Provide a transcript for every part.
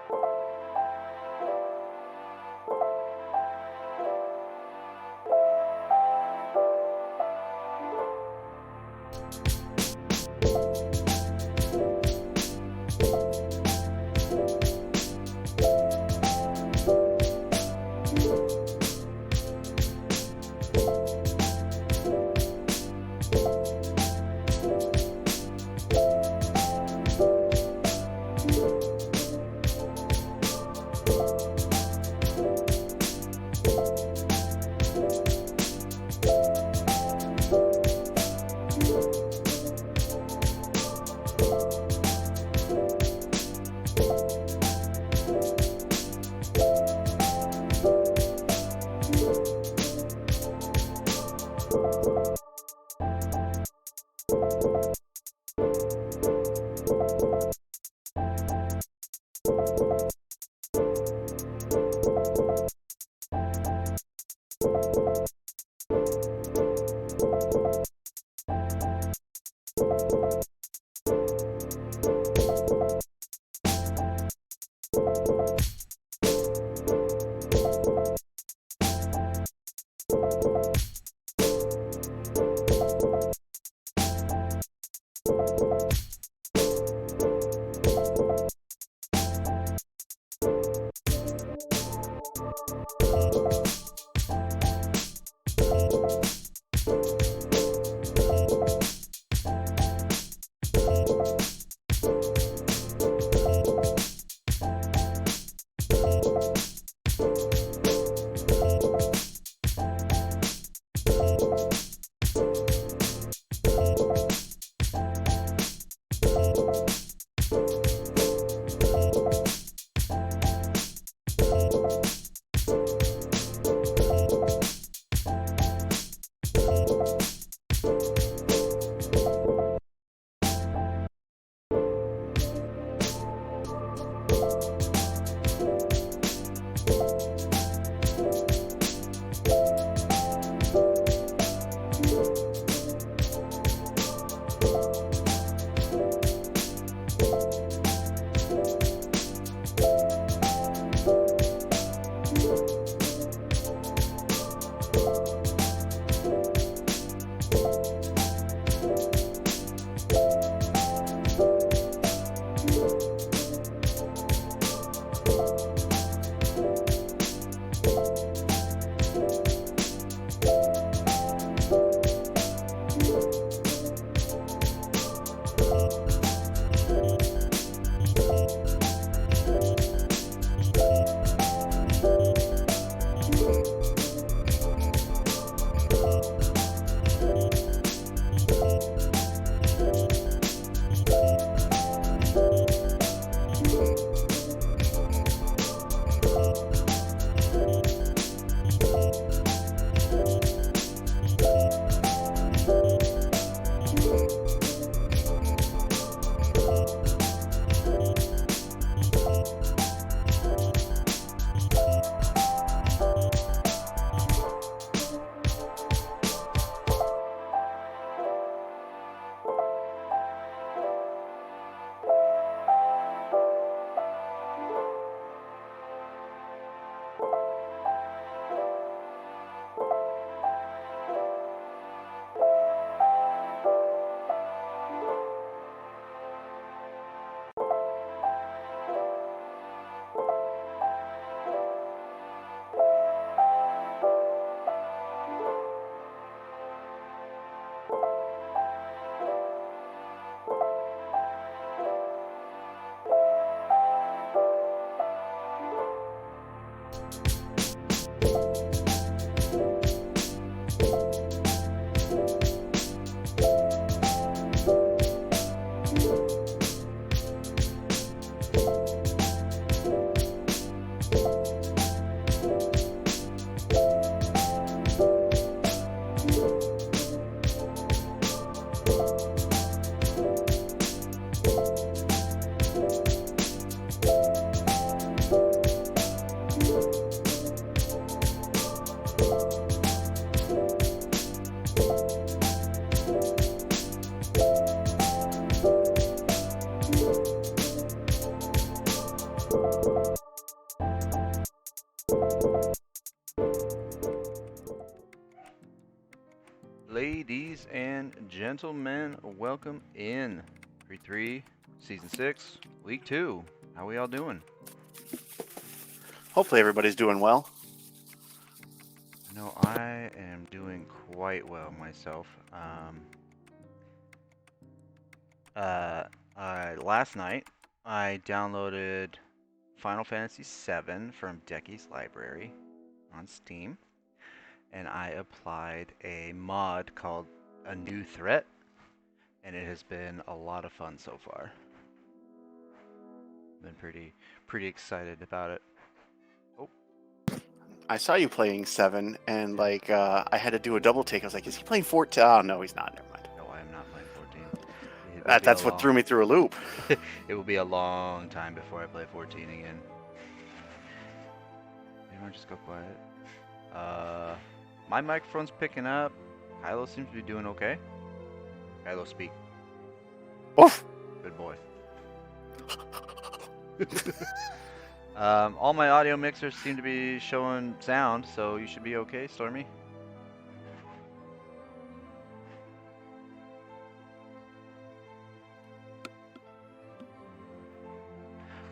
you gentlemen, welcome in Pre-3, Season 6, Week 2. How we all doing? Hopefully everybody's doing well. I know I am doing quite well myself. Last night, I downloaded Final Fantasy VII from Decky's library on Steam, and I applied a mod called A New Threat, and it has been a lot of fun so far. Been pretty excited about it. I saw you playing 7, and I had to do a double take. I was like, is he playing 14? Oh, no, he's not. Never mind. No, I am not playing 14. It will be That's what threw me through a loop. It will be a long time before I play 14 again. Maybe I'll just go quiet. My microphone's picking up. Kylo seems to be doing okay. Kylo, speak. Oof. Good boy. All my audio mixers seem to be showing sound, so you should be okay, Stormy.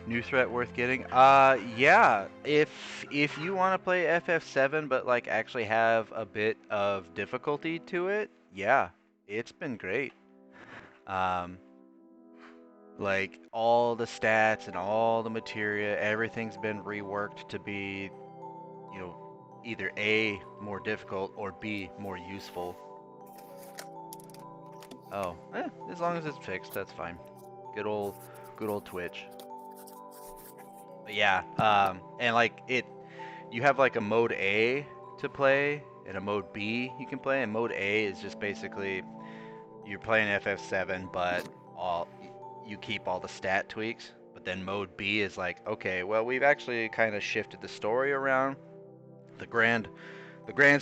New threat worth getting? Yeah. If you want to play FF7 but like actually have a bit of difficulty to it, yeah, it's been great. Like all the stats and all the materia, everything's been reworked to be, either A, more difficult, or B, more useful. Oh, as long as it's fixed, that's fine. Good old Twitch. But yeah, and like you have like a mode A to play and a mode B you can play, and mode A is just basically you're playing FF7, but you keep all the stat tweaks. But then mode B is like, okay, well, we've actually kind of shifted the story around. The grand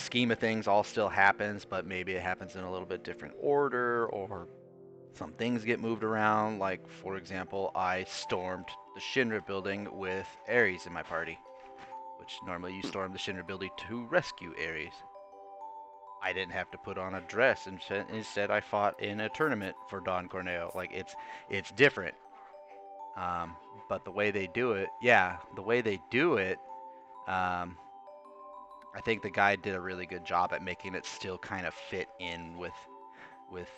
scheme of things all still happens, but maybe it happens in a little bit different order, or some things get moved around. Like, for example, I stormed the Shinra building with Ares in my party, which normally you storm the Shinra building to rescue Ares. I didn't have to put on a dress, and instead I fought in a tournament for Don Corneo. Like, it's different. But the way they do it, I think the guy did a really good job at making it still kind of fit in with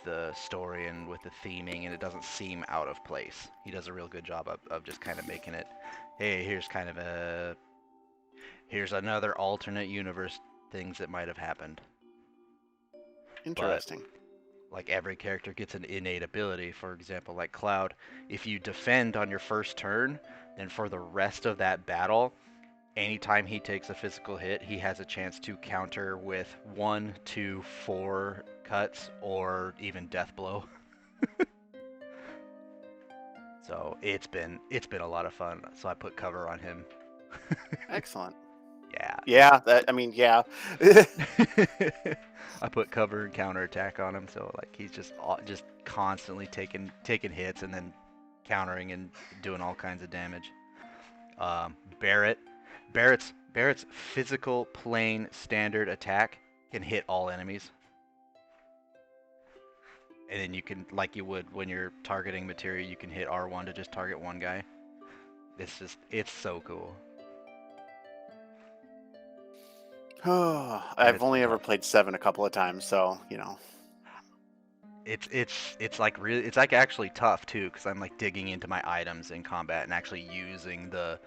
the story and with the theming, and it doesn't seem out of place. He does a real good job of just kind of making it, hey, here's another alternate universe things that might have happened. Interesting. But, like, every character gets an innate ability. For example, like Cloud, if you defend on your first turn, then for the rest of that battle, anytime he takes a physical hit, he has a chance to counter with 1, 2, 4 cuts, or even death blow. So it's been a lot of fun. So I put cover on him. Excellent. Yeah. Yeah. Yeah. I put cover and counterattack on him, so like he's just constantly taking hits and then countering and doing all kinds of damage. Barrett's physical plane standard attack can hit all enemies. And then you can, like you would when you're targeting materia, you can hit R1 to just target one guy. It's so cool. I've only ever played 7 a couple of times, so It's like really, it's like actually tough too, because I'm like digging into my items in combat and actually using the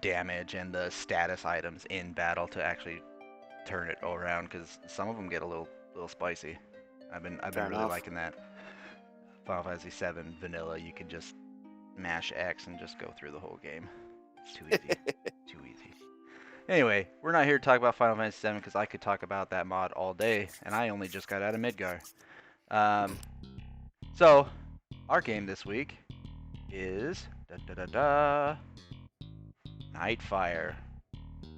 damage and the status items in battle to actually turn it all around, because some of them get a little spicy. I've been really liking that. Final Fantasy VII vanilla, you can just mash X and just go through the whole game. It's too easy. Too easy. Anyway, we're not here to talk about Final Fantasy VII because I could talk about that mod all day, and I only just got out of Midgar. So our game this week is Nightfire.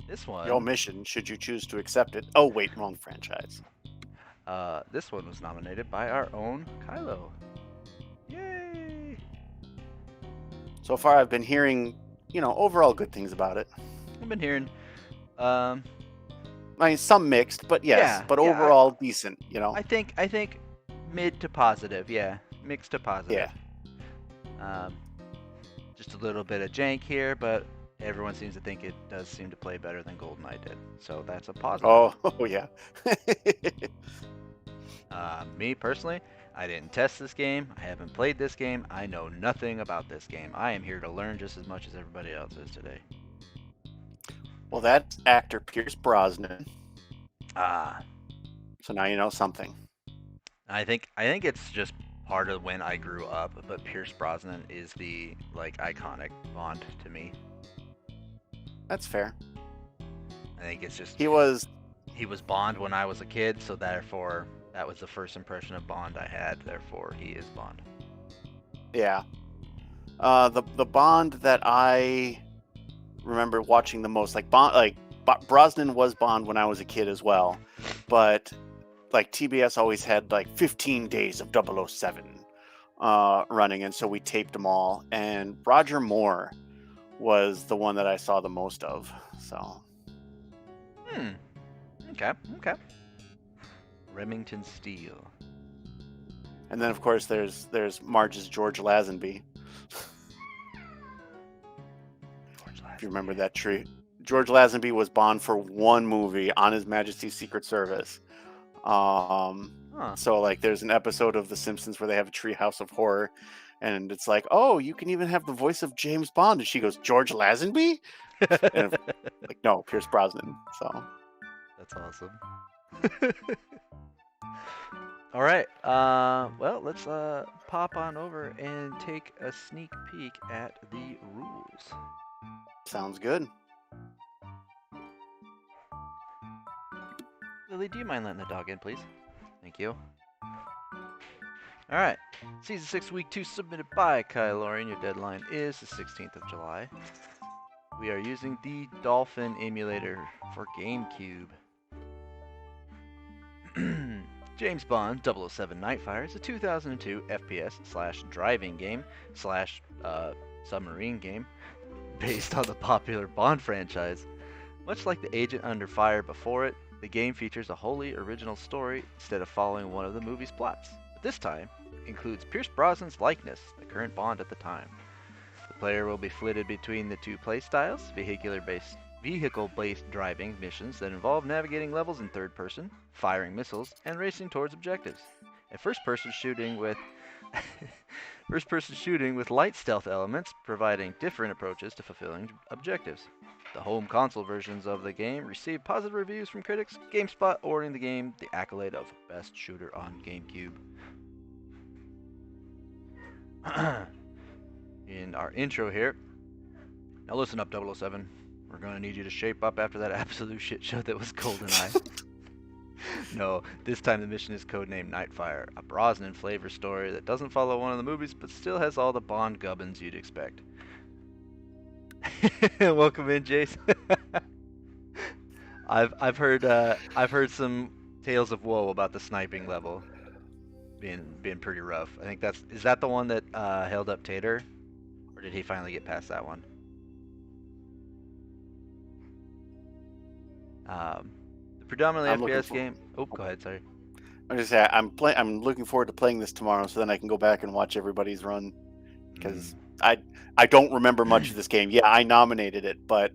This one. Your mission, should you choose to accept it. Oh wait, wrong franchise. This one was nominated by our own Kylo. Yay! So far, I've been hearing, overall good things about it. I've been hearing, I mean, some mixed, but yes, overall decent. I think Mid to positive, yeah. Mixed to positive. Yeah. Um, just a little bit of jank here, but everyone seems to think it does seem to play better than GoldenEye did. So that's a positive. Oh, oh yeah. Me personally, I didn't test this game. I haven't played this game. I know nothing about this game. I am here to learn just as much as everybody else is today. Well, that's actor Pierce Brosnan. Ah, So now you know something. I think it's just part of when I grew up, but Pierce Brosnan is the like iconic Bond to me. That's fair. I think it's just He was, he was Bond when I was a kid, so therefore that was the first impression of Bond I had. Therefore, he is Bond. yeah. The Bond that I remember watching the most, like Brosnan was Bond when I was a kid as well, but like TBS always had like 15 days of 007 running, and so we taped them all. And Roger Moore was the one that I saw the most of. So Hmm. Okay. Okay. Remington Steele. and then of course there's Marge's George Lazenby. If you remember that tree. George Lazenby was Bond for one movie on His Majesty's Secret Service. Huh. So like there's an episode of The Simpsons where they have a treehouse of horror, and it's like, oh, you can even have the voice of James Bond, and she goes, George Lazenby, and like, no, Pierce Brosnan. So That's awesome. All right. Well, let's pop on over and take a sneak peek at the rules. sounds good. Lily, do you mind letting the dog in, please? Thank you. All right. Season 6, Week 2, submitted by Kyle Lorian. Your deadline is the 16th of July. We are using the Dolphin emulator for GameCube. James Bond 007 Nightfire is a 2002 FPS/driving game/submarine game based on the popular Bond franchise. Much like the Agent Under Fire before it, the game features a wholly original story instead of following one of the movie's plots. But this time, it includes Pierce Brosnan's likeness, the current Bond at the time. The player will be flitted between the two playstyles, vehicle-based driving missions that involve navigating levels in third person, firing missiles, and racing towards objectives. A first-person shooting with light stealth elements, providing different approaches to fulfilling objectives. The home console versions of the game received positive reviews from critics, GameSpot awarding the game the accolade of Best Shooter on GameCube. In our intro here, now listen up, 007. We're going to need you to shape up after that absolute shit show that was GoldenEye. No, this time the mission is codenamed Nightfire, a Brosnan flavor story that doesn't follow one of the movies but still has all the Bond gubbins you'd expect. Welcome in, Jace. I've heard some tales of woe about the sniping level being pretty rough. I think is that the one that held up Tater, or did he finally get past that one? The predominantly FPS game. Oh, go ahead. Sorry. I'm just saying, I'm looking forward to playing this tomorrow, so then I can go back and watch everybody's run, because I don't remember much of this game. Yeah, I nominated it, but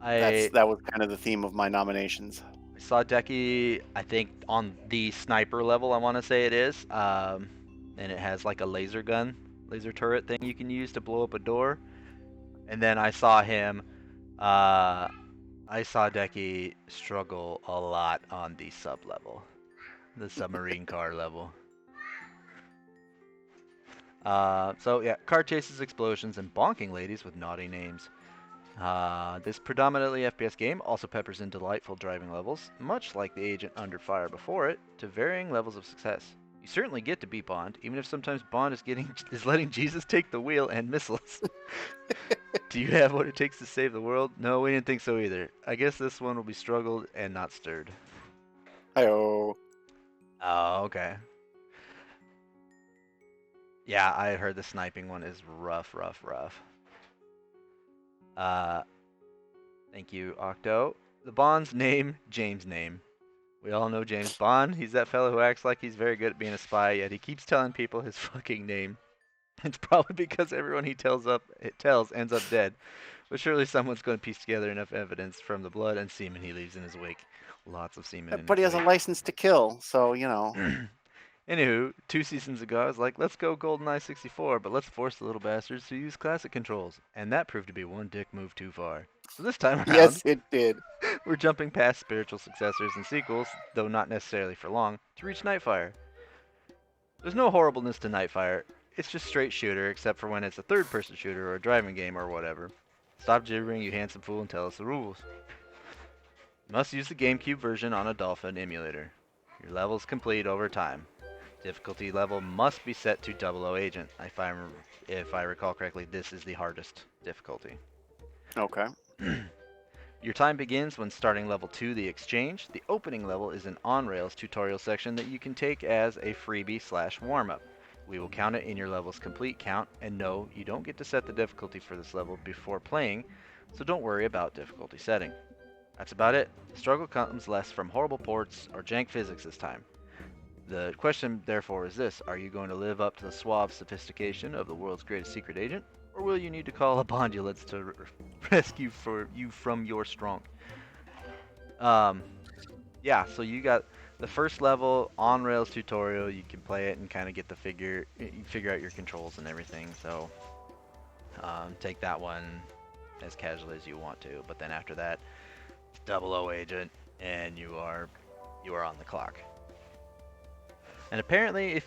that was kind of the theme of my nominations. I saw Decky, I think, on the sniper level, I want to say it is. And it has like a laser turret thing you can use to blow up a door. And then I saw Decky struggle a lot on the sub level, the submarine car level. So yeah, car chases, explosions, and bonking ladies with naughty names. This predominantly FPS game also peppers in delightful driving levels, much like the Agent Under Fire before it, to varying levels of success. You certainly get to be Bond, even if sometimes Bond is letting Jesus take the wheel and missiles. Do you have what it takes to save the world? No, we didn't think so either. I guess this one will be struggled and not stirred. Hi-oh. Oh, okay. Yeah, I heard the sniping one is rough. Thank you, Octo. The Bond's name, James' name. We all know James Bond. He's that fellow who acts like he's very good at being a spy, yet he keeps telling people his fucking name. It's probably because everyone he tells ends up dead. But surely someone's going to piece together enough evidence from the blood and semen he leaves in his wake. Lots of semen in But his he has a wake. license to kill, so you know. Anywho, 2 seasons ago, I was like, let's go GoldenEye 64, but let's force the little bastards to use classic controls. And that proved to be one dick move too far. So this time around, Yes, it did. we're jumping past spiritual successors and sequels, though not necessarily for long, to reach Nightfire. There's no horribleness to Nightfire. It's just straight shooter, except for when it's a third-person shooter or a driving game or whatever. Stop gibbering, you handsome fool, and tell us the rules. You must use the GameCube version on a Dolphin emulator. Your levels complete over time. Difficulty level must be set to 00 Agent. If I recall correctly, this is the hardest difficulty. Okay. Your time begins when starting level 2, the Exchange. The opening level is an on-rails tutorial section that you can take as a freebie / warm-up. We will count it in your level's complete count, and no, you don't get to set the difficulty for this level before playing, so don't worry about difficulty setting. That's about it. The struggle comes less from horrible ports or jank physics this time. The question, therefore, is this. Are you going to live up to the suave sophistication of the world's greatest secret agent? Or will you need to call a Bondulance to rescue you from your strong? Yeah, so you got the first level on rails tutorial. You can play it and kind of get the figure out your controls and everything. So take that one as casually as you want to. But then after that, 00 Agent, and you are on the clock. And apparently,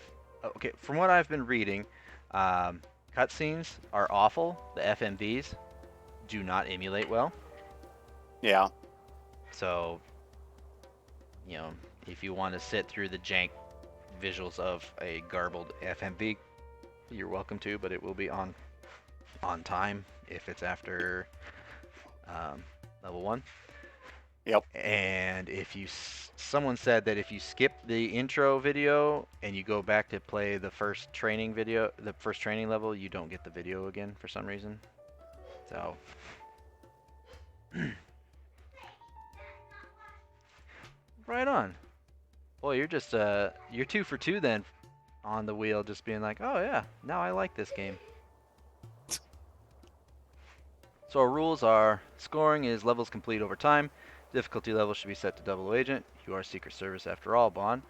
from what I've been reading, cutscenes are awful. The FMVs do not emulate well. Yeah. So, if you want to sit through the jank visuals of a garbled FMV, you're welcome to, but it will be on time if it's after level 1. Yep. And someone said that if you skip the intro video and you go back to play the first training level, you don't get the video again for some reason. So right on. Boy, you're just you're 2 for 2 then on the wheel, just being like, oh yeah, now I like this game. So our rules are: scoring is levels complete over time. Difficulty level should be set to 00 Agent. You are Secret Service after all, Bond.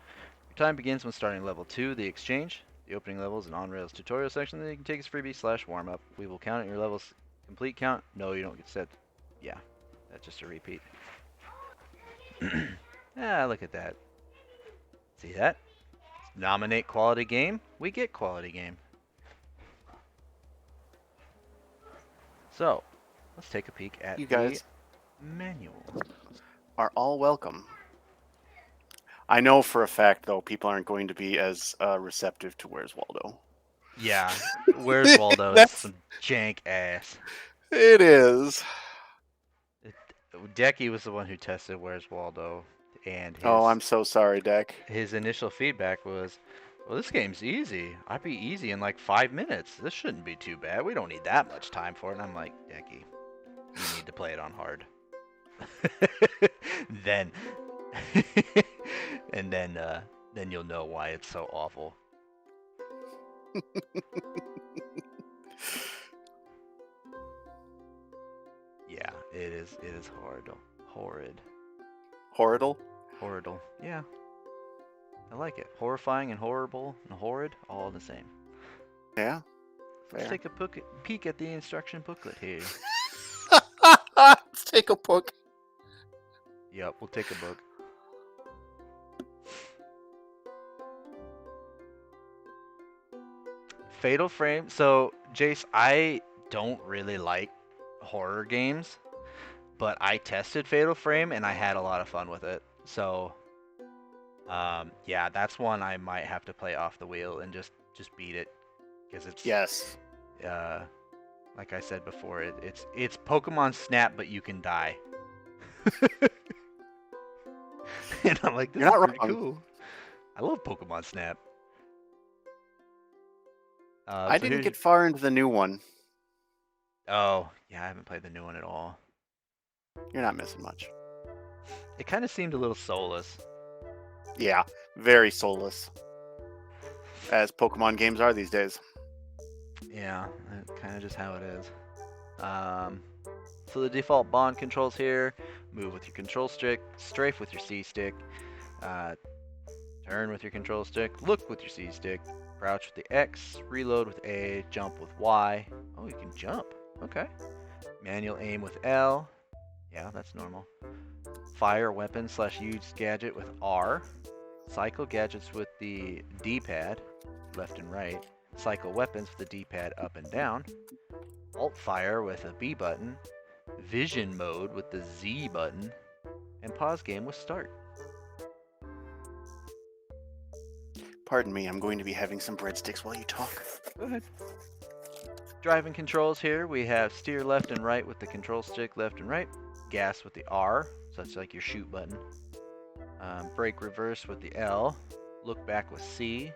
Your time begins when starting level 2, the Exchange. The opening level is an on-rails tutorial section that you can take as freebie / warm-up. We will count at your level's complete count. No, you don't get set. Yeah, that's just a repeat. Ah, look at that. See that? Nominate quality game. We get quality game. So, let's take a peek at You guys the manual. are all welcome. I know for a fact, though, people aren't going to be as receptive to Where's Waldo. Yeah, Where's Waldo? It's some jank ass. It is. Decky was the one who tested Where's Waldo, and Oh, I'm so sorry, Deck. his initial feedback was, well, this game's easy. I'd be easy in like 5 minutes. This shouldn't be too bad. We don't need that much time for it. And I'm like, Decky, you need to play it on hard. then, and then you'll know why it's so awful. Yeah, it is. It is horrid. Horrible? Horrible. Yeah. I like it. Horrifying and horrible and horrid, all the same. Yeah. Let's take a peek at the instruction booklet here. Let's take a book. Yep, we'll take a book. Fatal Frame. So, Jace, I don't really like horror games, but I tested Fatal Frame and I had a lot of fun with it. So, yeah, that's one I might have to play off the wheel and just beat it, because it's Yes. like I said before, it's Pokemon Snap, but you can die. And I'm like, this You're not is pretty wrong. cool. I love Pokemon Snap. I so didn't here's- get far into the new one. Oh, yeah, I haven't played the new one at all. You're not missing much. It kind of seemed a little soulless. Yeah, very soulless, as Pokemon games are these days. Yeah, that's kind of just how it is. Um, so the default bond controls here: move with your control stick, strafe with your C stick, uh, turn with your control stick, look with your C stick, crouch with the X, reload with A, jump with Y. Oh, you can jump. Okay. Manual aim with L. Yeah, that's normal. Fire weapon / use gadget with R. Cycle gadgets with the D-pad, left and right. Cycle weapons with the D-pad up and down. Alt fire with a B button. Vision mode with the Z button. And pause game with start. Pardon me, I'm going to be having some breadsticks while you talk. Go ahead. Driving controls here, we have steer left and right with the control stick left and right. Gas with the R, so that's like your shoot button. Brake reverse with the L. Look back with C.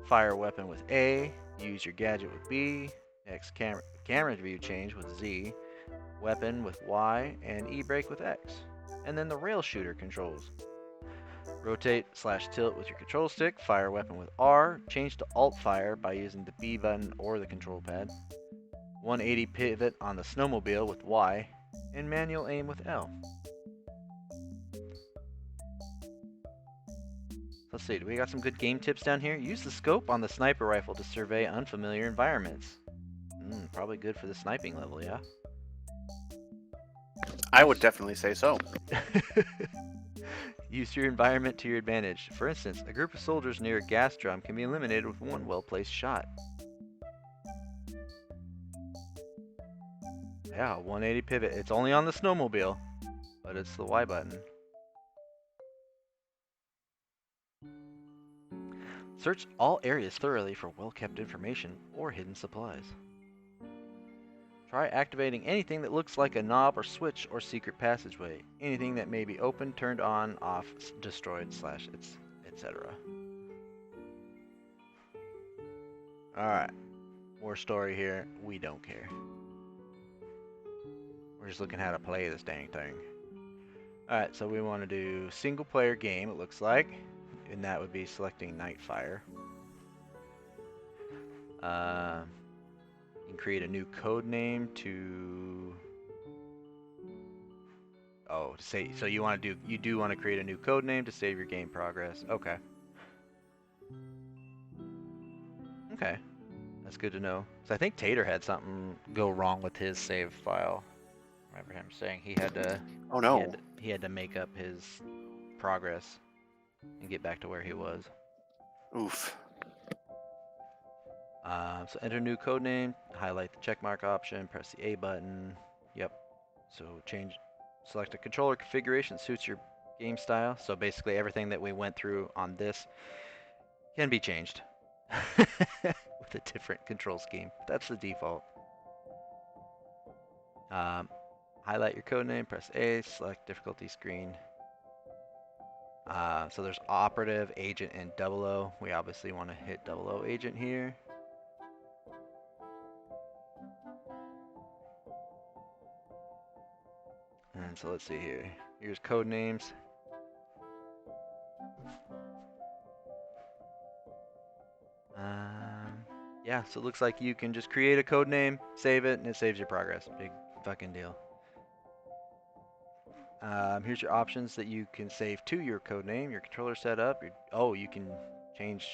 Fire weapon with A. Use your gadget with B. X camera view change with Z. Weapon with Y. And E-brake with X. And then the rail shooter controls. Rotate / tilt with your control stick. Fire weapon with R. Change to alt fire by using the B button or the control pad. 180 pivot on the snowmobile with Y. And manual aim with L. Let's see, do we got some good game tips down here? Use the scope on the sniper rifle to survey unfamiliar environments. Probably good for the sniping level, yeah? I would definitely say so. Use your environment to your advantage. For instance, a group of soldiers near a gas drum can be eliminated with one well-placed shot. Yeah, 180 pivot. It's only on the snowmobile, but it's the Y button. Search all areas thoroughly for well-kept information or hidden supplies. Try activating anything that looks like a knob or switch or secret passageway. Anything that may be opened, turned on, off, destroyed, / etc. Alright. More story here. We don't care. We're just looking how to play this dang thing. Alright, so we want to do single player game, it looks like. And that would be selecting Nightfire. You can create a new code name to... Oh, so you do want to create a new code name to save your game progress. Okay. Okay. That's good to know. So I think Tater had something go wrong with his save file. I remember him saying he had to Oh no. he had to make up his progress and get back to where he was. Oof. So enter new code name, highlight the checkmark option, press the A button. Yep. So select a controller configuration that suits your game style. So basically everything that we went through on this can be changed with a different control scheme. That's the default. Highlight your code name, press A, select difficulty screen. So there's operative, agent, and 00. We obviously want to hit 00 agent here. And so let's see here. Here's code names. Yeah, so it looks like you can just create a code name, save it, and it saves your progress. Big fucking deal. Here's your options that you can save to your code name, your controller setup. You can change.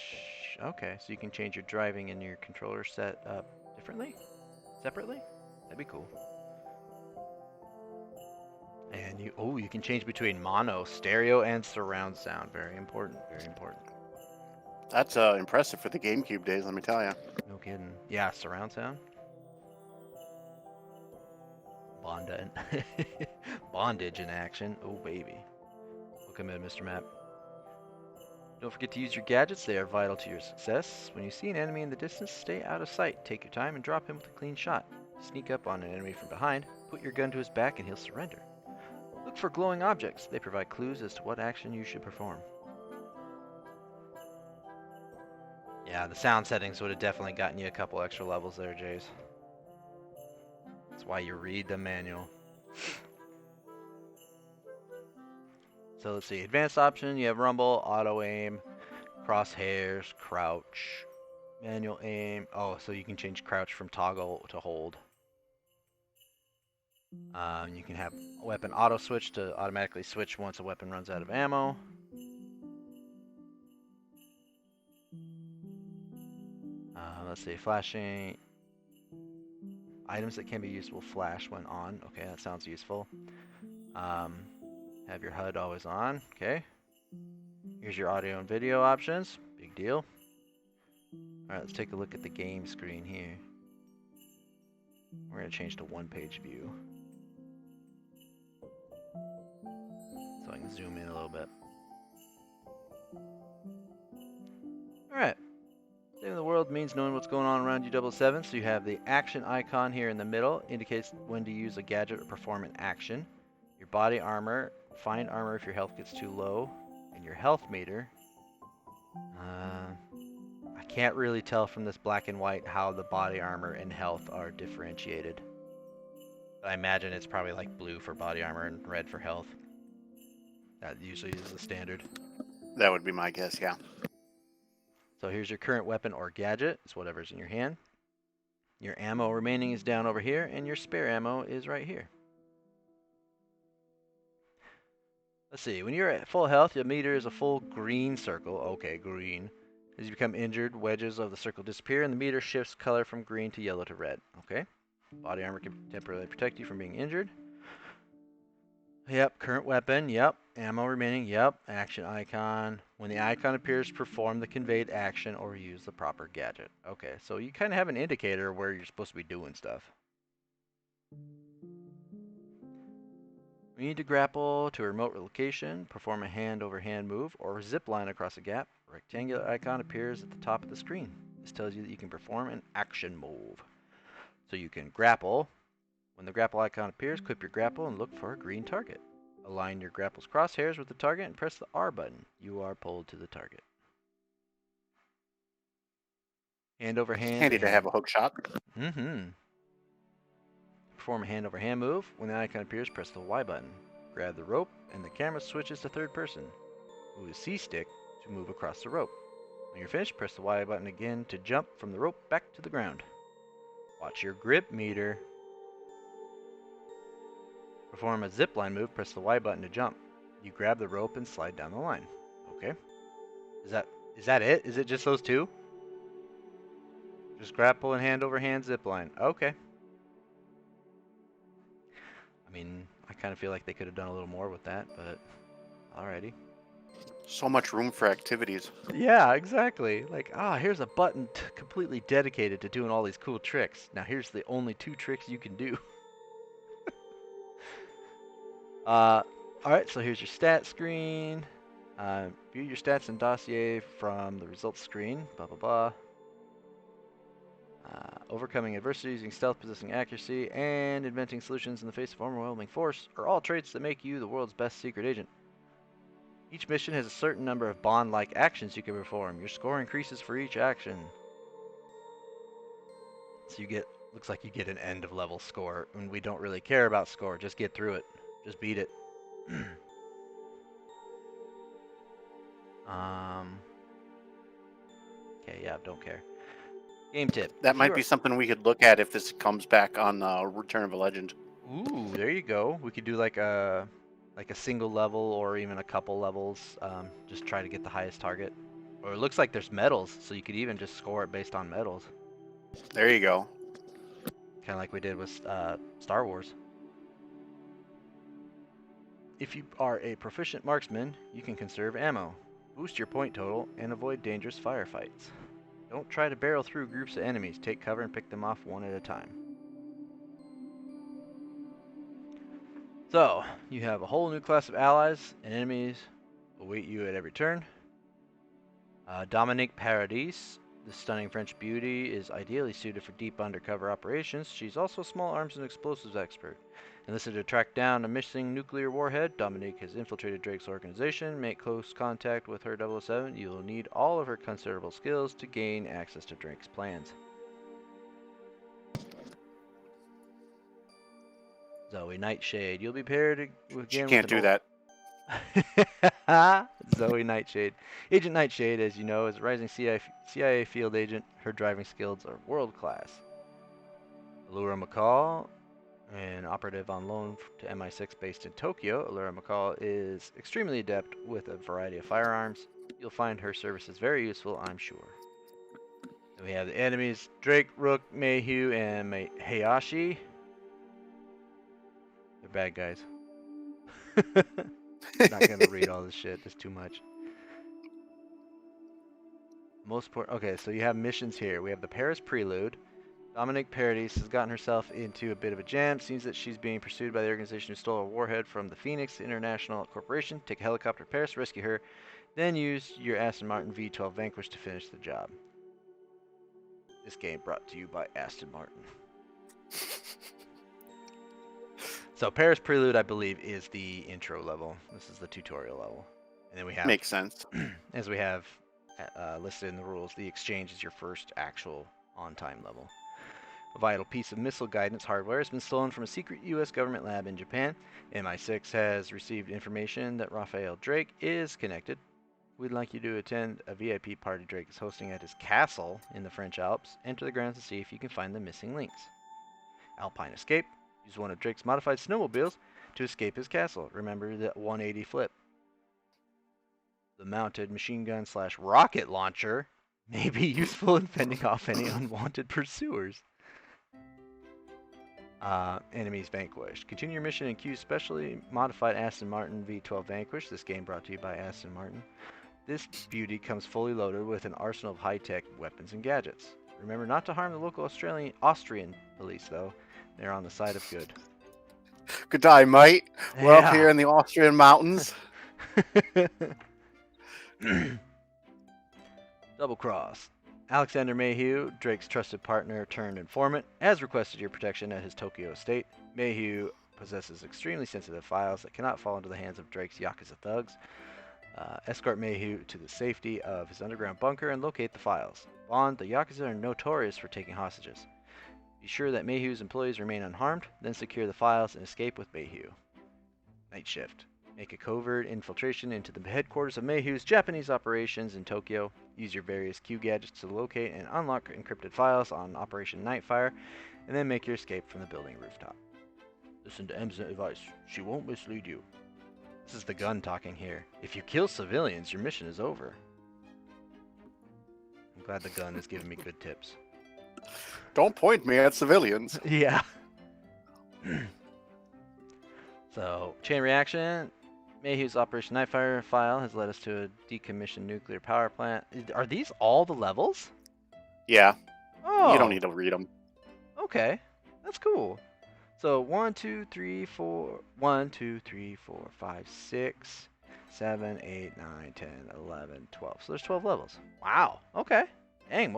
Okay, so you can change your driving and your controller setup differently, separately. That'd be cool. And you can change between mono, stereo, and surround sound. Very important. Very important. That's impressive for the GameCube days, let me tell you. No kidding. Yeah, surround sound. Bondage in action. Oh, baby. Welcome in, Mr. Map. Don't forget to use your gadgets. They are vital to your success. When you see an enemy in the distance, stay out of sight. Take your time and drop him with a clean shot. Sneak up on an enemy from behind. Put your gun to his back and he'll surrender. Look for glowing objects. They provide clues as to what action you should perform. Yeah, the sound settings would have definitely gotten you a couple extra levels there, Jace. That's why you read the manual. So let's see. Advanced option, you have rumble, auto aim, crosshairs, crouch, manual aim. Oh, so you can change crouch from toggle to hold. You can have weapon auto switch to automatically switch once a weapon runs out of ammo. Let's see, flashing. Items that can be used will flash when on. Okay, that sounds useful. Have your HUD always on. Okay. Here's your audio and video options. Big deal. Alright, let's take a look at the game screen here. We're going to change to one-page view. So I can zoom in a little bit. Alright. Saving the world means knowing what's going on around you, 007. So you have the action icon here in the middle. Indicates when to use a gadget or perform an action. Your body armor. Find armor if your health gets too low. And your health meter. I can't really tell from this black and white how the body armor and health are differentiated. But I imagine it's probably like blue for body armor and red for health. That usually is the standard. That would be my guess, yeah. So here's your current weapon or gadget. It's whatever's in your hand. Your ammo remaining is down over here, and your spare ammo is right here. Let's see. When you're at full health, your meter is a full green circle. Okay, green. As you become injured, wedges of the circle disappear, and the meter shifts color from green to yellow to red. Okay. Body armor can temporarily protect you from being injured. Yep, current weapon, yep. Ammo remaining, yep. Action icon. When the icon appears, perform the conveyed action or use the proper gadget. Okay, so you kind of have an indicator where you're supposed to be doing stuff. We need to grapple to a remote location, perform a hand-over-hand move, or zip line across a gap. A rectangular icon appears at the top of the screen. This tells you that you can perform an action move. So you can grapple. When the grapple icon appears, clip your grapple and look for a green target. Align your grapple's crosshairs with the target and press the R button. You are pulled to the target. Hand over hand. Handy to have a hook shot. Perform a hand over hand move. When the icon appears, press the Y button. Grab the rope, and the camera switches to third person. Move the C stick to move across the rope. When you're finished, press the Y button again to jump from the rope back to the ground. Watch your grip meter. Perform a zipline move, press the Y button to jump. You grab the rope and slide down the line. Okay. Is that it? Is it just those two? Just grapple and hand over hand zipline. Okay. I mean, I kind of feel like they could have done a little more with that, but alrighty. So much room for activities. Yeah, exactly. Like, here's a button completely dedicated to doing all these cool tricks. Now here's the only 2 tricks you can do. Alright, so here's your stat screen. View your stats and dossier from the results screen. Blah, blah, blah. Overcoming adversity using stealth, possessing accuracy, and inventing solutions in the face of overwhelming force are all traits that make you the world's best secret agent. Each mission has a certain number of Bond-like actions you can perform. Your score increases for each action. So looks like you get an end of level score, and we don't really care about score. Just get through it. Just beat it. Okay, yeah, don't care. Game tip. That might be something we could look at if this comes back on Return of a Legend. Ooh, there you go. We could do like a single level or even a couple levels. Just try to get the highest target. Or it looks like there's medals, so you could even just score it based on medals. There you go. Kind of like we did with Star Wars. If you are a proficient marksman, you can conserve ammo, boost your point total, and avoid dangerous firefights. Don't try to barrel through groups of enemies. Take cover and pick them off one at a time. So, you have a whole new class of allies and enemies await you at every turn. Dominique Paradis, the stunning French beauty, is ideally suited for deep undercover operations. She's also a small arms and explosives expert. Enlisted to track down a missing nuclear warhead, Dominique has infiltrated Drake's organization. Make close contact with her 007. You'll need all of her considerable skills to gain access to Drake's plans. Zoe Nightshade, you'll be paired again. She can't do that. Zoe Nightshade. Agent Nightshade, as you know, is a rising CIA field agent. Her driving skills are world class. Allura McCall, an operative on loan to MI6 based in Tokyo. Allura McCall is extremely adept with a variety of firearms. You'll find her services very useful, I'm sure. Then we have the enemies, Drake, Rook, Mayhew, and Hayashi. They're bad guys. Not gonna read all this shit, there's too much. Okay, so you have missions here. We have the Paris Prelude. Dominic Paradis has gotten herself into a bit of a jam. Seems that she's being pursued by the organization who stole a warhead from the Phoenix International Corporation. Take a helicopter to Paris, rescue her, then use your Aston Martin V12 Vanquish to finish the job. This game brought to you by Aston Martin. So Paris Prelude, I believe, is the intro level. This is the tutorial level. And then we have... Makes sense. As we have listed in the rules, the exchange is your first actual on-time level. A vital piece of missile guidance hardware has been stolen from a secret U.S. government lab in Japan. MI6 has received information that Raphael Drake is connected. We'd like you to attend a VIP party Drake is hosting at his castle in the French Alps. Enter the grounds to see if you can find the missing links. Alpine Escape. Use one of Drake's modified snowmobiles to escape his castle. Remember the 180 flip. The mounted machine gun / rocket launcher may be useful in fending off any unwanted pursuers. Enemies vanquished. Continue your mission and queue specially modified Aston Martin V12 Vanquish. This game brought to you by Aston Martin. This beauty comes fully loaded with an arsenal of high-tech weapons and gadgets. Remember not to harm the local Austrian police, though. They're on the side of good. Good day, mate. We're up here in the Austrian mountains. Double cross. Alexander Mayhew, Drake's trusted partner turned informant, has requested your protection at his Tokyo estate. Mayhew possesses extremely sensitive files that cannot fall into the hands of Drake's Yakuza thugs. Escort Mayhew to the safety of his underground bunker and locate the files. Bond, the Yakuza are notorious for taking hostages. Be sure that Mayhew's employees remain unharmed, then secure the files and escape with Mayhew. Night shift. Make a covert infiltration into the headquarters of Mayhew's Japanese operations in Tokyo. Use your various Q gadgets to locate and unlock encrypted files on Operation Nightfire, and then make your escape from the building rooftop. Listen to M's advice. She won't mislead you. This is the gun talking here. If you kill civilians, your mission is over. I'm glad the gun is giving me good tips. Don't point me at civilians. Yeah. So, chain reaction. Mayhew's Operation Nightfire file has led us to a decommissioned nuclear power plant. Are these all the levels? Yeah. Oh. You don't need to read them. Okay. That's cool. So 1, 2, 3, 4, 1, 2, 3, 4, 5, 6, 7, 8, 9, 10, 11, 12. So there's 12 levels. Wow. Okay. Dang,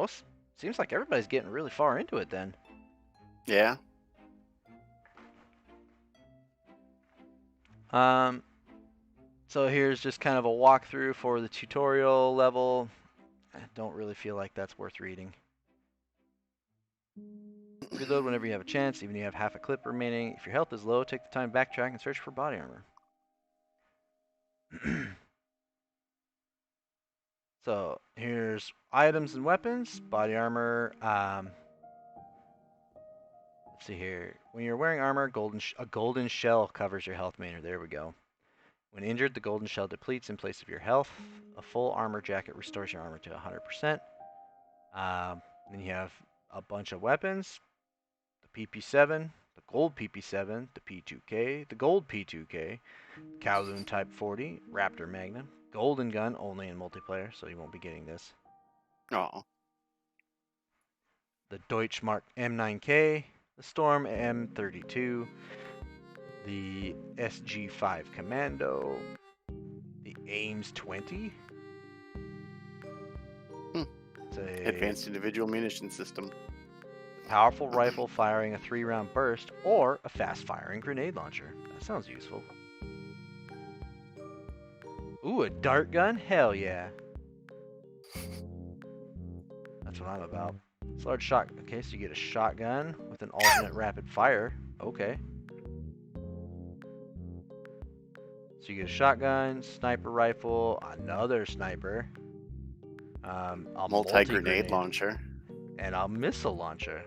seems like everybody's getting really far into it then. Yeah. So here's just kind of a walkthrough for the tutorial level. I don't really feel like that's worth reading. Reload whenever you have a chance, even if you have half a clip remaining. If your health is low, take the time to backtrack and search for body armor. So here's items and weapons. Body armor. Let's see here. When you're wearing armor, a golden shell covers your health meter. There we go. When injured, the golden shell depletes in place of your health. A full armor jacket restores your armor to 100%. Then you have a bunch of weapons. The PP7, the gold PP7, the P2K, the gold P2K, Kowloon Type 40, Raptor Magnum, golden gun only in multiplayer, so you won't be getting this. Oh. The Deutschmark M9K, the Storm M32, the SG5 Commando, the Ames 20. Advanced Individual Munition System. Powerful rifle firing a 3-round burst, or a fast-firing grenade launcher. That sounds useful. Ooh, a dart gun? Hell yeah. That's what I'm about. It's a large shot. Okay, so you get a shotgun with an alternate rapid fire. Okay. So you get a shotgun, sniper rifle, another sniper, a Multi-grenade multi-grenade, launcher. and a missile launcher.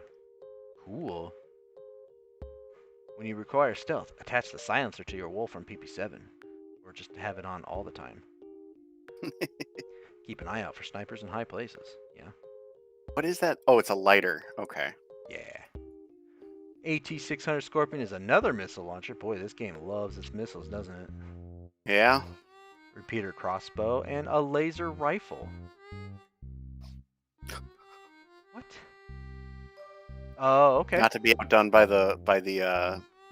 Cool. When you require stealth, attach the silencer to your Wolf from PP7, or just have it on all the time. Keep an eye out for snipers in high places. Yeah. What is that? Oh, it's a lighter. Okay. Yeah. AT-600 Scorpion is another missile launcher. Boy, this game loves its missiles, doesn't it? Yeah. Repeater crossbow and a laser rifle. What? Oh, okay. Not to be outdone by the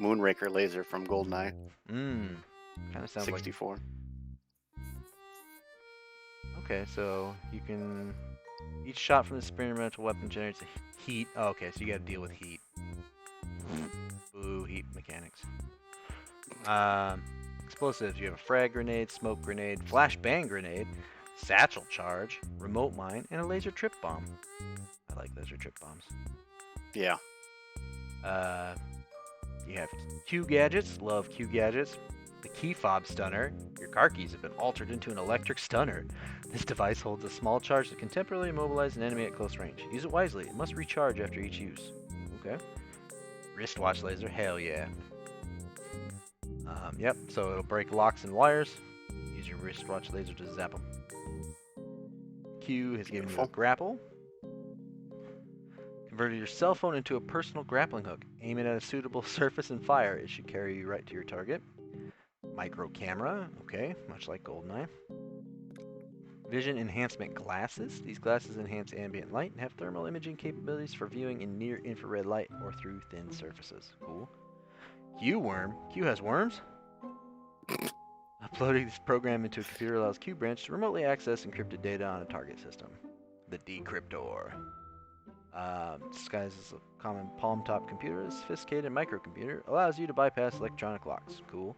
Moonraker laser from GoldenEye Kind of sounds 64. Okay, so you can... Each shot from the experimental weapon generates a heat. Oh, okay, so you gotta deal with heat. Ooh, heat mechanics. Explosives. You have a frag grenade, smoke grenade, flashbang grenade, satchel charge, remote mine, and a laser trip bomb. I like laser trip bombs. Yeah. You have Q gadgets. Love Q gadgets. The key fob stunner. Your car keys have been altered into an electric stunner. This device holds a small charge that can temporarily immobilize an enemy at close range. Use it wisely. It must recharge after each use. Okay. Wristwatch laser. Hell yeah. Yep, so it'll break locks and wires. Use your wristwatch laser to zap them. Q has given you a grapple. Converted your cell phone into a personal grappling hook. Aim it at a suitable surface and fire. It should carry you right to your target. Micro camera. Okay, much like GoldenEye. Vision enhancement glasses. These glasses enhance ambient light and have thermal imaging capabilities for viewing in near infrared light or through thin surfaces. Cool. Q worm. Q has worms? Uploading this program into a computer allows Q branch to remotely access encrypted data on a target system. The Decryptor. Disguised as a common palm-top computer, a sophisticated microcomputer allows you to bypass electronic locks. Cool.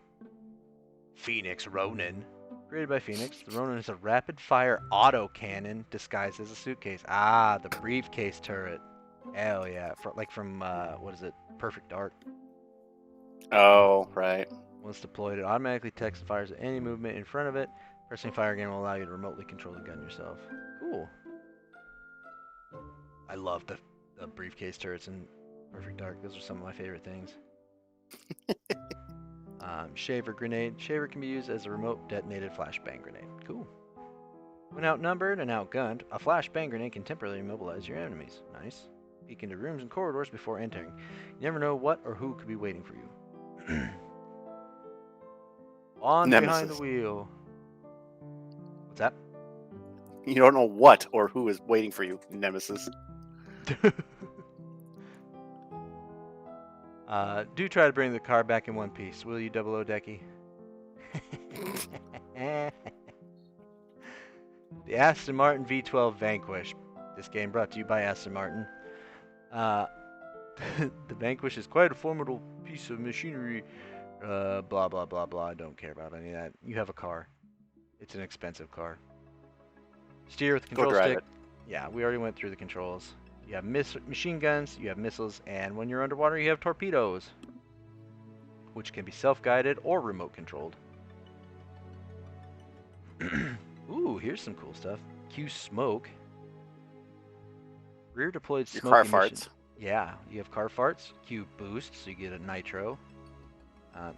Phoenix Ronin. Created by Phoenix, the Ronin is a rapid-fire autocannon disguised as a suitcase. Ah, the briefcase turret. Hell yeah. From what is it? Perfect Dark. Oh, right. Once deployed, it automatically detects and fires at any movement in front of it. Pressing fire again will allow you to remotely control the gun yourself. Cool. I love the briefcase turrets in Perfect Dark. Those are some of my favorite things. Shaver grenade. Shaver can be used as a remote detonated flashbang grenade. Cool. When outnumbered and outgunned, a flashbang grenade can temporarily immobilize your enemies. Nice. Peek into rooms and corridors before entering. You never know what or who could be waiting for you. On behind the Nemesis. wheel. What's that? You don't know what or who is waiting for you, Nemesis. Do try to bring the car back in one piece, will you, 00 Decky? The Aston Martin V12 Vanquish. This game brought to you by Aston Martin. The Vanquish is quite a formidable piece of machinery. Blah, blah, blah, blah. I don't care about any of that. You have a car. It's an expensive car. Steer with the control Go drive stick. it. Yeah, we already went through the controls. You have machine guns, you have missiles, and when you're underwater, you have torpedoes, which can be self-guided or remote controlled. Ooh, here's some cool stuff. Q smoke. Rear deployed Your smoke car emission. farts. Yeah, you have car farts. Q boost, so you get a nitro.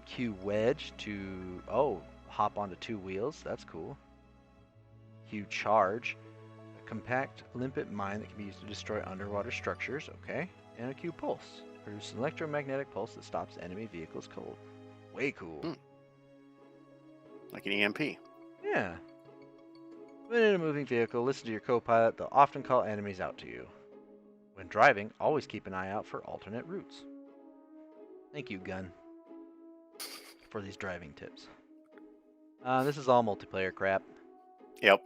Q wedge to hop onto two wheels. That's cool. Q charge. Compact limpet mine that can be used to destroy underwater structures, okay, and a Q pulse. Produce an electromagnetic pulse that stops enemy vehicles cold. Way cool. Like an EMP. Yeah. When in a moving vehicle, listen to your co-pilot. They'll often call enemies out to you. When driving, always keep an eye out for alternate routes. Thank you, Gun, for these driving tips. This is all multiplayer crap. Yep.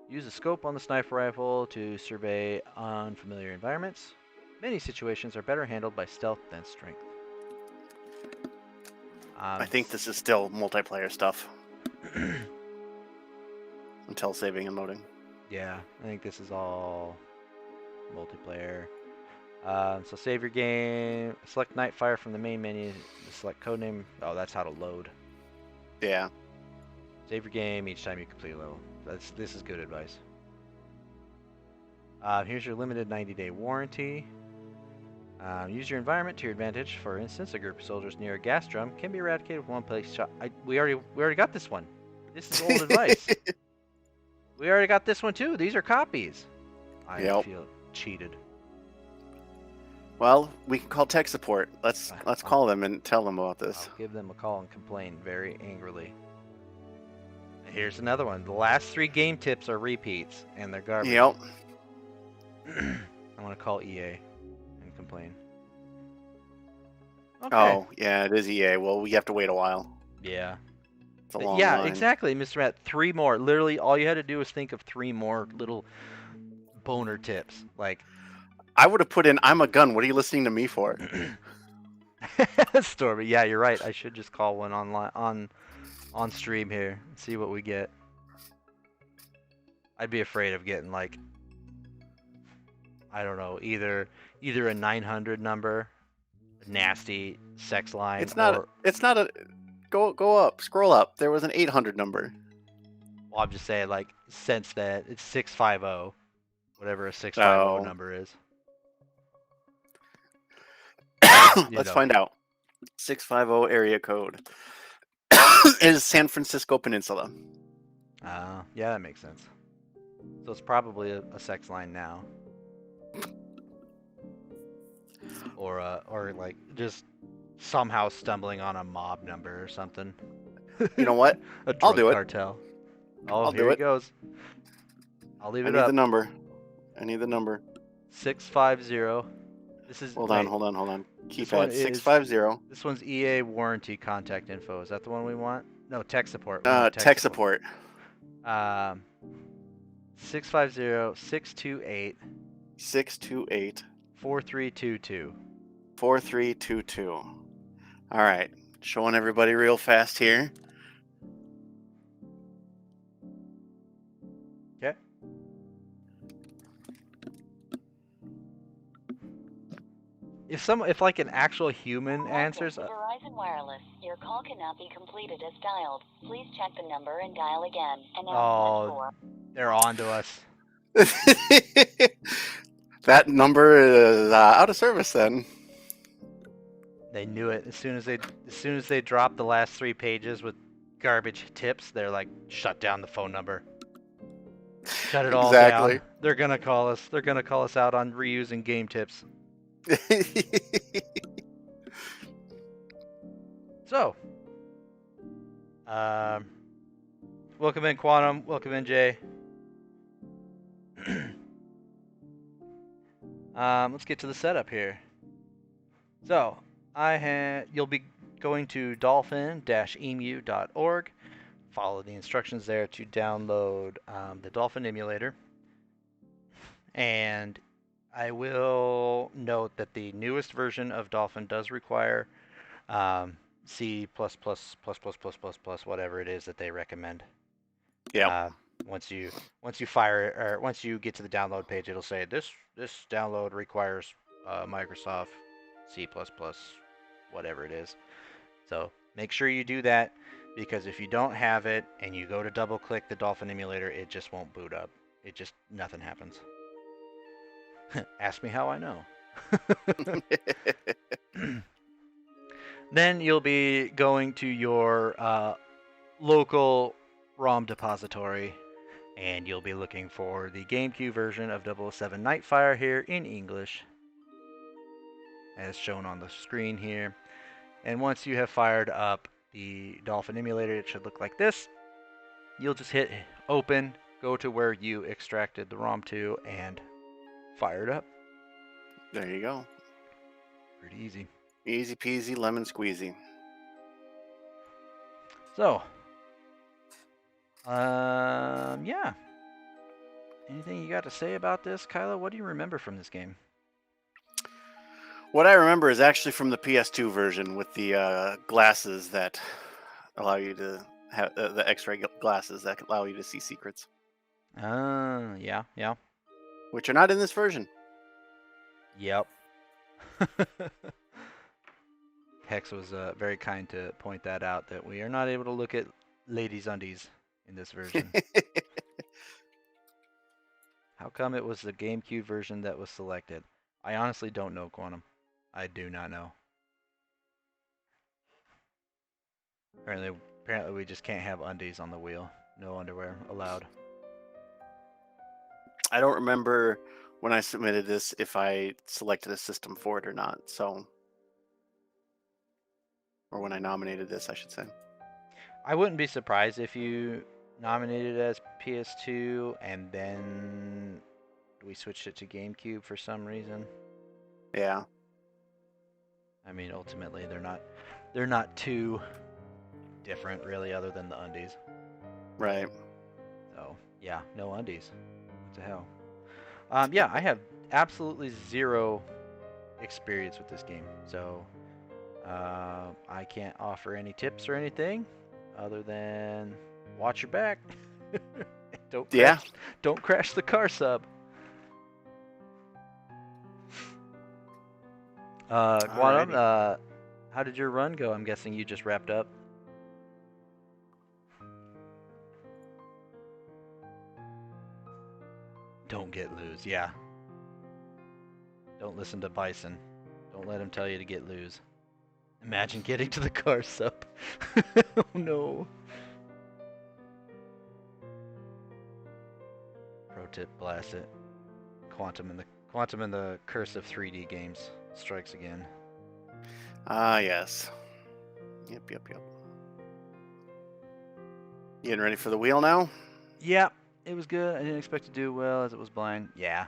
Use a scope on the sniper rifle to survey unfamiliar environments. Many situations are better handled by stealth than strength. I think this is still multiplayer stuff. Until saving and loading. Yeah, I think this is all multiplayer. So save your game. Select Nightfire from the main menu. Select codename. Oh, that's how to load. Yeah. Save your game each time you complete a level. This is good advice. Here's your limited 90-day warranty. Use your environment to your advantage. For instance, a group of soldiers near a gas drum can be eradicated with one place shot. We already got this one. This is old advice. We already got this one too. These are copies. I Yep. feel cheated. Well, we can call tech support. Let's I'll- call them and tell them about this. I'll give them a call and complain very angrily. Here's another one. The last 3 game tips are repeats, and they're garbage. Yep. I want to call EA and complain. Okay. Oh, yeah, it is EA. Well, we have to wait a while. Yeah. It's a long Yeah, line. exactly, Mr. Matt. 3 more. Literally, all you had to do was think of 3 more little boner tips. Like, I would have put in, I'm a gun. What are you listening to me for? Stormy. Yeah, you're right. I should just call one on stream here and see what we get. I'd be afraid of getting like, I don't know, either a 900 number, a nasty sex line. It's not. Or, It's not a. Go up. Scroll up. There was an 800 number. well, I'm just saying, like, since that it's 650, whatever a 650 Oh. number is. Let's find out. 650 area code is San Francisco Peninsula. Yeah, that makes sense. So it's probably a sex line now. Or like just somehow stumbling on a mob number or something. You know what? A drug I'll do it. cartel. Oh, I'll here do he it. goes. I'll leave I it need up. the number. I need the number. 650. This is Hold wait, on. This one Keypad is- 650. This one's EA warranty contact info. Is that the one we want? No, tech support. We want Tech support. 650 628 628 4322. 4322. All right. Showing everybody real fast here. Okay. If like an actual human answers, Welcome to Verizon Wireless. Your call cannot be completed as dialed. Please check the number and dial again. oh, they're on to us. That number is out of service then. They knew it as soon as they dropped the last 3 pages with garbage tips. They're like, shut down the phone number. Shut it all Exactly. down. They're gonna call us. They're gonna call us out on reusing game tips. So, welcome in Quantum. Welcome in Jay. Let's get to the setup here. So, you'll be going to dolphin-emu.org. Follow the instructions there to download the Dolphin emulator. And I will note that the newest version of Dolphin does require C++, whatever it is that they recommend. Yeah. Once you fire it, or once you get to the download page, it'll say this download requires Microsoft C++, whatever it is. So make sure you do that, because if you don't have it and you go to double click the Dolphin emulator, it just won't boot up. Nothing happens. Ask me how I know. Then you'll be going to your local ROM depository, and you'll be looking for the GameCube version of 007 Nightfire here in English, as shown on the screen here. And once you have fired up the Dolphin emulator, it should look like this. You'll just hit open, go to where you extracted the ROM to, and fire it up. There you go. Pretty easy. Easy peasy lemon squeezy. So, yeah. Anything you got to say about this, Kylo? What do you remember from this game? What I remember is actually from the PS2 version with the glasses that allow you to have the X-ray glasses that allow you to see secrets, Yeah. which are not in this version. Yep. Hex was very kind to point that out, that we are not able to look at ladies' undies in this version. How come it was the GameCube version that was selected? I honestly don't know, Quantum. I do not know. Apparently we just can't have undies on the wheel. No underwear allowed. I don't remember when I submitted this if I selected a system for it or not. So, or when I nominated this, I should say. I wouldn't be surprised if you nominated it as PS2 and then we switched it to GameCube for some reason. Yeah. I mean, ultimately they're not too different really, other than the undies. Right. So yeah, no undies. What the hell? Yeah, I have absolutely zero experience with this game, so I can't offer any tips or anything other than watch your back. Don't crash the car sub. Quantum, how did your run go? I'm guessing you just wrapped up. Don't get loose, yeah. Don't listen to Bison. Don't let him tell you to get loose. Imagine getting to the car sub. Oh no. Pro tip, blast it. Quantum and the curse of 3D games strikes again. Ah, yes. Yep. You getting ready for the wheel now? Yeah, it was good. I didn't expect to do well as it was blind. Yeah.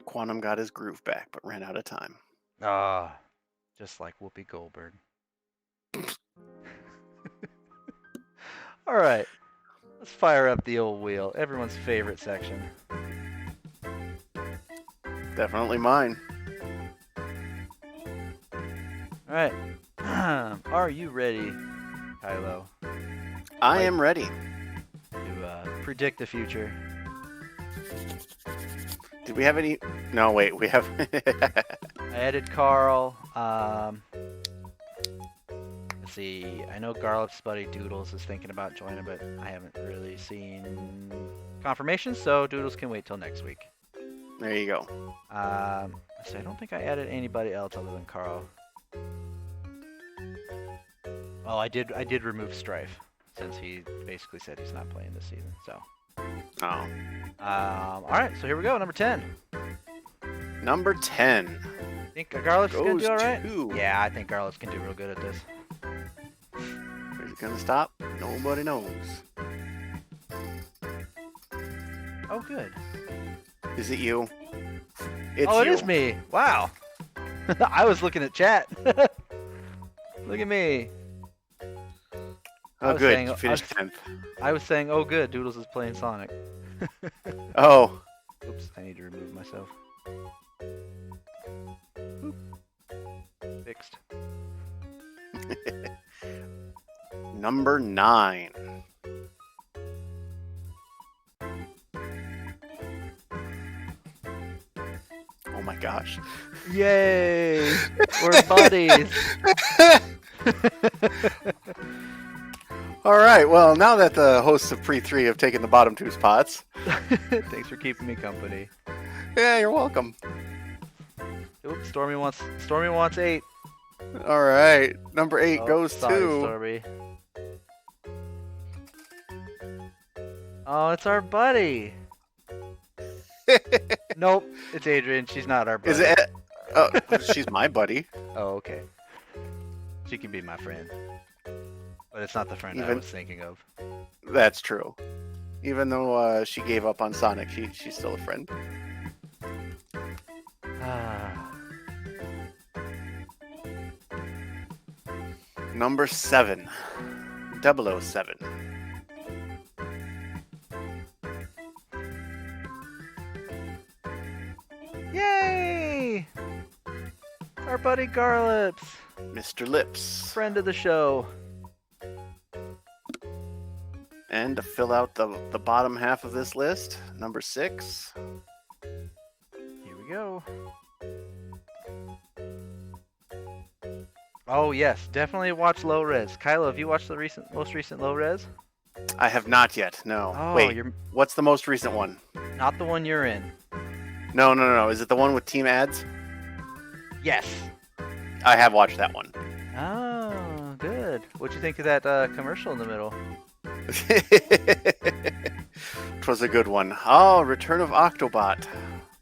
Quantum got his groove back, but ran out of time. Ah, just like Whoopi Goldberg. All right, let's fire up the old wheel. Everyone's favorite section. Definitely mine. All right, are you ready, Kylo? I am ready. To predict the future. Did we have any? No, wait. We have. I added Carl. Let's see. I know Garlick's buddy Doodles is thinking about joining, but I haven't really seen confirmation, so Doodles can wait till next week. There you go. So I don't think I added anybody else other than Carl. Well, I did remove Strife, since he basically said he's not playing this season. So. Oh. All right. So here we go. Number 10. Number 10. Think Garlick's gonna do all right? To... Yeah, I think Garlick's can do real good at this. Where's it gonna stop? Nobody knows. Oh, good. Is it you? It's Oh, it you. is me. Wow. I was looking at chat. Look at me. Oh, was good. saying- You finished 10th. I was saying, oh, good. Doodles is playing Sonic. Oh. Oops, I need to remove myself. Boop. Fixed. Number 9. Oh my gosh. Yay! We're buddies. All right. Well, now that the hosts of Pre-3 have taken the bottom 2 spots. Thanks for keeping me company. Yeah, you're welcome. Oops, Stormy wants 8. All right. Number 8 Oh, goes sorry, to... Stormy. Oh, it's our buddy. Nope, it's Adrian. She's not our buddy. Is it? Oh, she's my buddy. Oh, okay. She can be my friend. But it's not the friend I was thinking of. That's true. Even though she gave up on Sonic, she's still a friend. Number 7. 007. Yay! Our buddy Garlips. Mr. Lips. Friend of the show. And to fill out the bottom half of this list, number 6. Here we go. Oh yes, definitely watch Low Res. Kylo, have you watched the most recent Low Res? I have not yet. No. Oh, Wait. you're What's the most recent one? not the one you're in. No. Is it the one with team ads? Yes. I have watched that one. Oh, good. What'd you think of that commercial in the middle? It was a good one. Oh, Return of Octobot.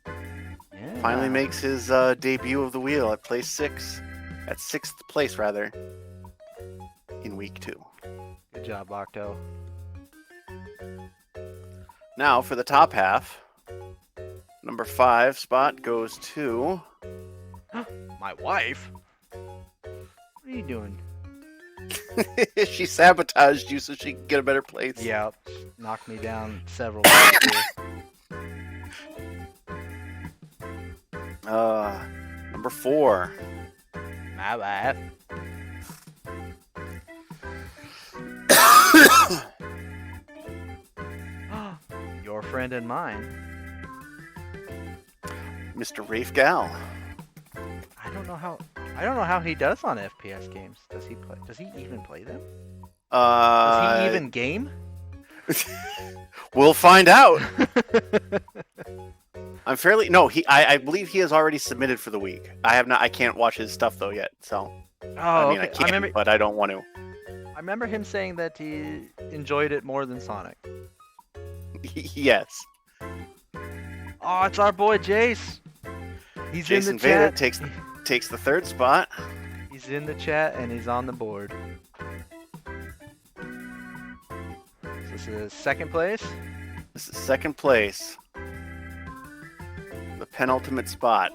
Yeah. Finally makes his debut of the wheel at place 6. At 6th place, rather. In week 2. Good job, Octo. Now, for the top half, number 5 spot goes to... My wife? What are you doing? She sabotaged you so she can get a better place. Yeah, knocked me down several times here. Number 4. My wife. Your friend and mine. Mr. Rafe Gal. I don't know how he does on FPS games. Does he play? Does he even play them? Does he even game? We'll find out. I'm fairly I believe he has already submitted for the week. I can't watch his stuff though yet. So Oh, I mean okay. I can, but I don't want to. I remember him saying that he enjoyed it more than Sonic. Yes. Oh, it's our boy Jace. He's Jason in the Vader chat. takes the 3rd spot. He's in the chat and he's on the board. So this is 2nd place. This is 2nd place. The penultimate spot.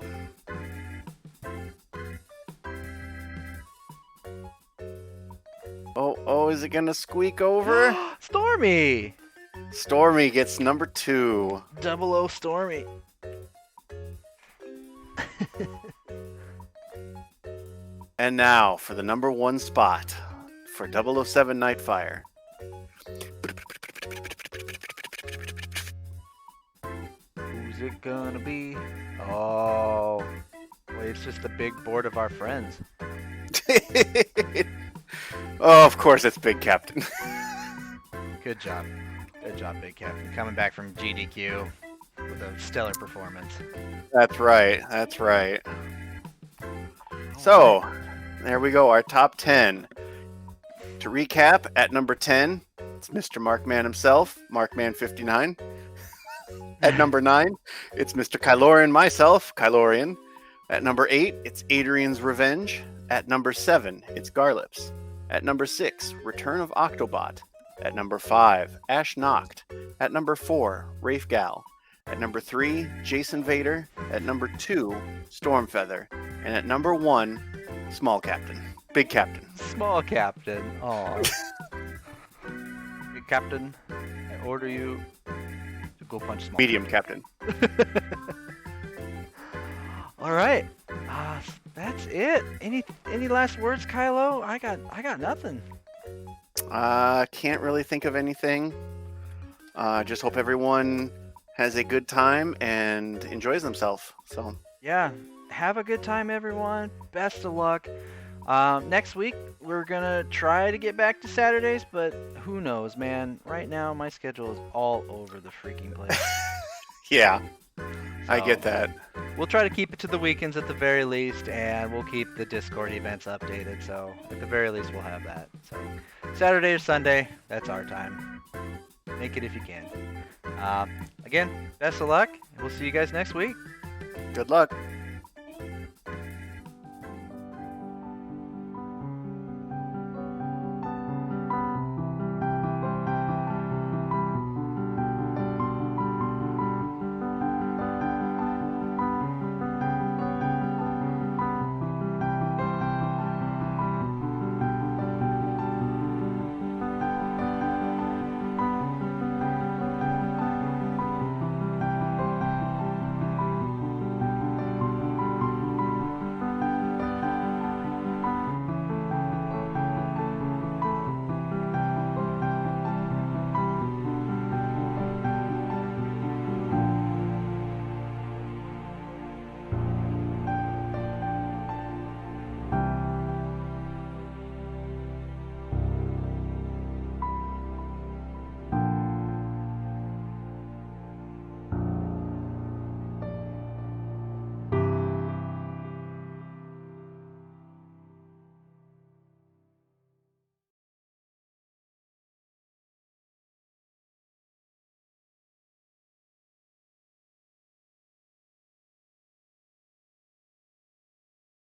Oh, is it gonna squeak over? Stormy! Stormy gets number 2. 00 Stormy. And now for the number 1 spot for 007 Nightfire. Who's it gonna be? Oh, wait, it's just the big board of our friends. Oh, of course it's Big Captain. Good job. Good job, Big Captain. Coming back from GDQ with a stellar performance. That's right. That's right. So, there we go. Our top 10. To recap, at number 10, it's Mr. Markman himself, Markman59. At number 9, it's Mr. Kylorian myself, Kylorian. At number 8, it's Adrian's Revenge. At number 7, it's Garlips. At number 6, Return of Octobot. At number 5, Ash Noct. At number 4, Rafe Gal. At number 3, Jason Vader. At number 2, Stormfeather. And at number 1, Small Captain. Big Captain. Small Captain. Oh. Big Captain, I order you to go punch Small. Medium Captain. All right. That's it. Any last words, Kylo? I got nothing. Can't really think of anything. Just hope everyone has a good time and enjoys themselves. So Yeah. Have a good time, everyone. Best of luck. Next week, we're going to try to get back to Saturdays, but who knows, man. Right now, my schedule is all over the freaking place. yeah, I So, get that. We'll try to keep it to the weekends at the very least, and we'll keep the Discord events updated. So at the very least, we'll have that. So Saturday or Sunday, that's our time. Make it if you can. Again, best of luck, and we'll see you guys next week. Good luck.